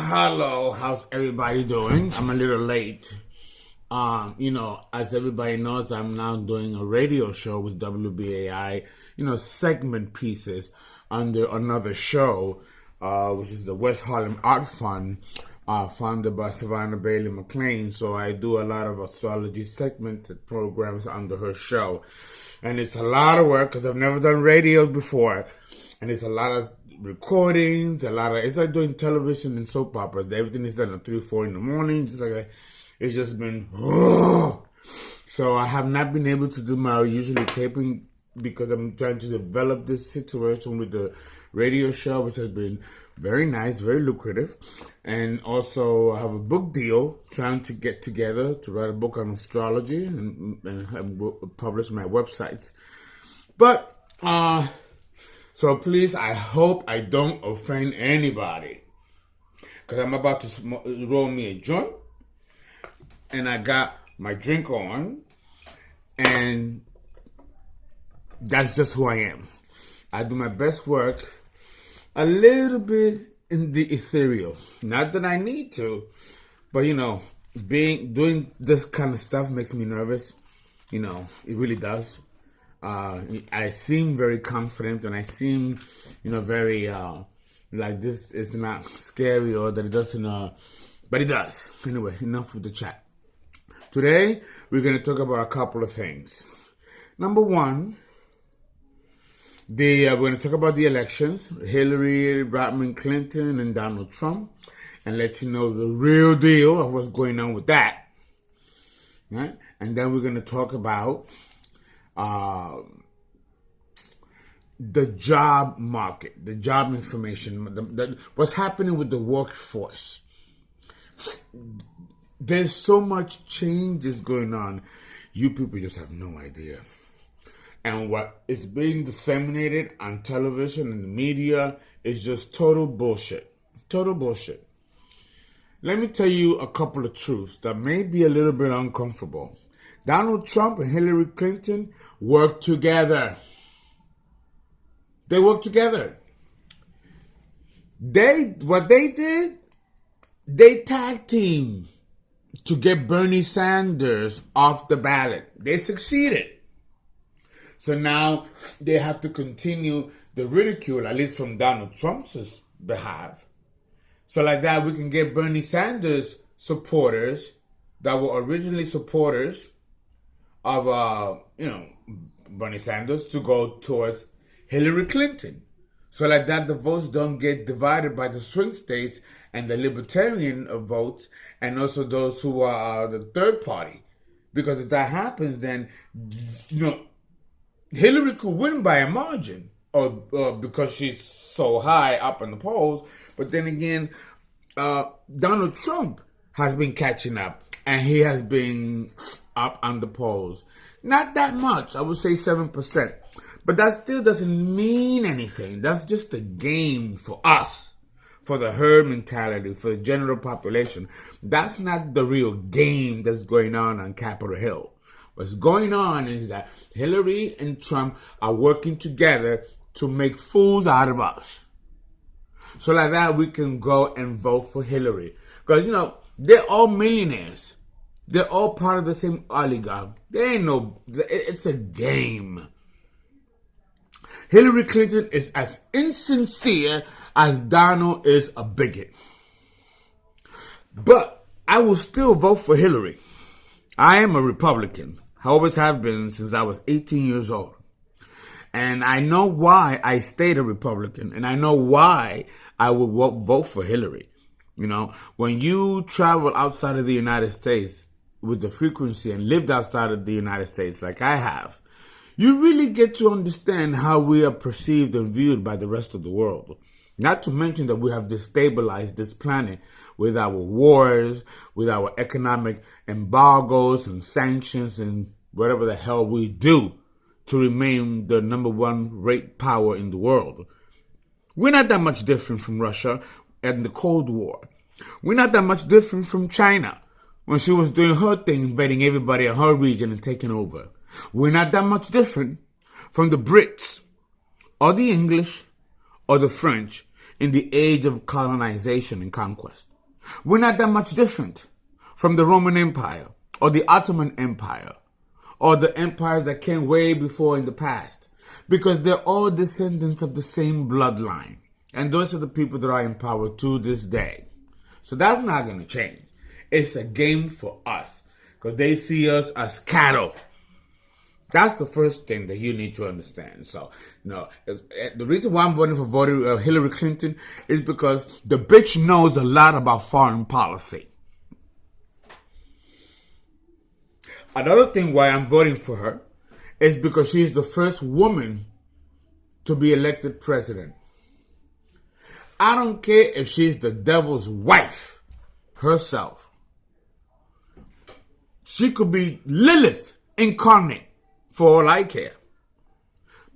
Hello, how's everybody doing? I'm a little late. As everybody knows, I'm now doing a radio show with WBAI, segment pieces under another show, which is the West Harlem Art Fund, founded by Savannah Bailey McLean. So I do a lot of astrology segmented programs under her show. And it's a lot of work because I've never done radio before. And it's a lot of recordings, it's like doing television and soap operas. Everything is done at 3, 4 in the morning. Just like that. It's just been, so I have not been able to do my usual taping because I'm trying to develop this situation with the radio show, which has been very nice, very lucrative. And also I have a book deal trying to get together to write a book on astrology and publish my websites. But, so please, I hope I don't offend anybody. Because I'm about to roll me a joint. And I got my drink on. And that's just who I am. I do my best work a little bit in the ethereal. Not that I need to. But, doing this kind of stuff makes me nervous. It really does. I seem very confident and I seem, very like this is not scary or that it doesn't, but it does. Anyway, enough with the chat. Today, we're going to talk about a couple of things. Number one, we're going to talk about the elections, Hillary Rodham Clinton and Donald Trump, and let you know the real deal of what's going on with that. Right? And then we're going to talk about the job market, the job information, what's happening with the workforce. There's so much changes going on. You people just have no idea. And what is being disseminated on television and the media is just total bullshit. Total bullshit. Let me tell you a couple of truths that may be a little bit uncomfortable. Donald Trump and Hillary Clinton work together. They work together. What they did, they tag teamed to get Bernie Sanders off the ballot. They succeeded. So now they have to continue the ridicule, at least from Donald Trump's behalf. So like that, we can get Bernie Sanders supporters that were originally supporters of, Bernie Sanders to go towards Hillary Clinton. So like that, the votes don't get divided by the swing states and the libertarian votes and also those who are the third party. Because if that happens, then, Hillary could win by a margin or because she's so high up in the polls. But then again, Donald Trump has been catching up and he has been up on the polls. Not that much. I would say 7%. But that still doesn't mean anything. That's just a game for us, for the herd mentality, for the general population. That's not the real game that's going on Capitol Hill. What's going on is that Hillary and Trump are working together to make fools out of us. So like that, we can go and vote for Hillary. Because, they're all millionaires. They're all part of the same oligarch. It's a game. Hillary Clinton is as insincere as Donald is a bigot. But I will still vote for Hillary. I am a Republican. I always have been since I was 18 years old. And I know why I stayed a Republican. And I know why I would vote for Hillary. When you travel outside of the United States with the frequency and lived outside of the United States like I have, you really get to understand how we are perceived and viewed by the rest of the world. Not to mention that we have destabilized this planet with our wars, with our economic embargoes and sanctions and whatever the hell we do to remain the number one rate power in the world. We're not that much different from Russia and the Cold War. We're not that much different from China when she was doing her thing, invading everybody in her region and taking over. We're not that much different from the Brits or the English or the French in the age of colonization and conquest. We're not that much different from the Roman Empire or the Ottoman Empire or the empires that came way before in the past, because they're all descendants of the same bloodline. And those are the people that are in power to this day. So that's not going to change. It's a game for us because they see us as cattle. That's the first thing that you need to understand. So, the reason why I'm voting for Hillary Clinton is because the bitch knows a lot about foreign policy. Another thing why I'm voting for her is because she's the first woman to be elected president. I don't care if she's the devil's wife herself. She could be Lilith incarnate, for all I care.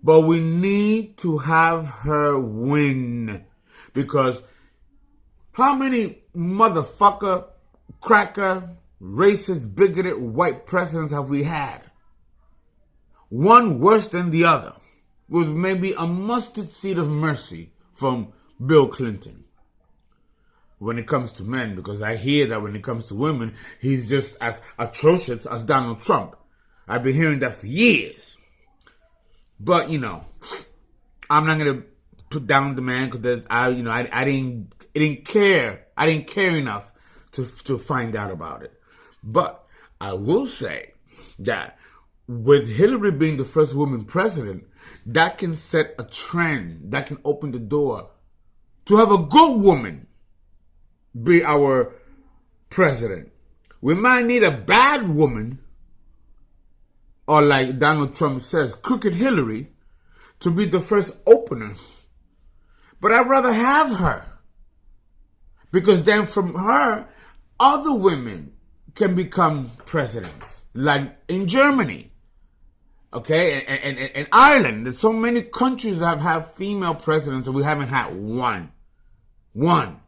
But we need to have her win. Because how many motherfucker, cracker, racist, bigoted white presidents have we had? One worse than the other, with maybe a mustard seed of mercy from Bill Clinton. When it comes to men, because I hear that when it comes to women, he's just as atrocious as Donald Trump. I've been hearing that for years. But, I'm not going to put down the man because I didn't care. I didn't care enough to find out about it. But I will say that with Hillary being the first woman president, that can set a trend. That can open the door to have a good woman be our president. We might need a bad woman, or like Donald Trump says, crooked Hillary, to be the first opener. But I'd rather have her. Because then from her, other women can become presidents. Like in Germany. Okay? And Ireland. There's so many countries that have female presidents and we haven't had one. One.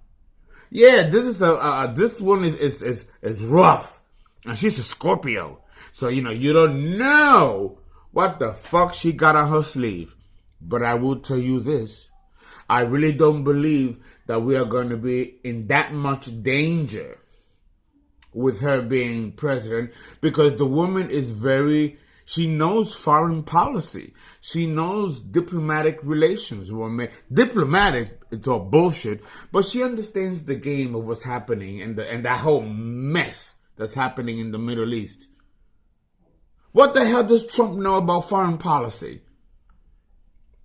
Yeah, this one is rough. And she's a Scorpio. So, you don't know what the fuck she got on her sleeve. But I will tell you this. I really don't believe that we are going to be in that much danger with her being president, because the woman is she knows foreign policy. She knows diplomatic relations. Diplomatic, it's all bullshit, but she understands the game of what's happening and that whole mess that's happening in the Middle East. What the hell does Trump know about foreign policy?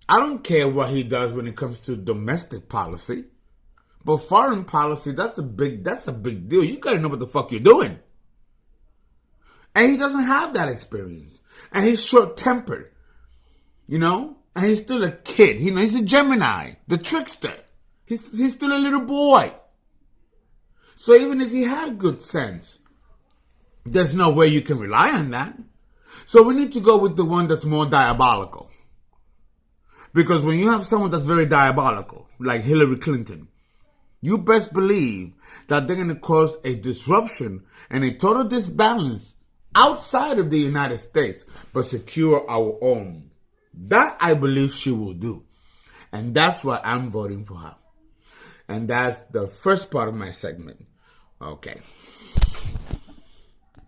I don't care what he does when it comes to domestic policy. But foreign policy, that's a big deal. You gotta know what the fuck you're doing. And he doesn't have that experience. And he's short-tempered. And he's still a kid. He's a Gemini, the trickster. He's still a little boy. So even if he had good sense, there's no way you can rely on that. So we need to go with the one that's more diabolical. Because when you have someone that's very diabolical, like Hillary Clinton, you best believe that they're going to cause a disruption and a total disbalance outside of the United States, but secure our own. That I believe she will do. And that's why I'm voting for her. And that's the first part of my segment. Okay.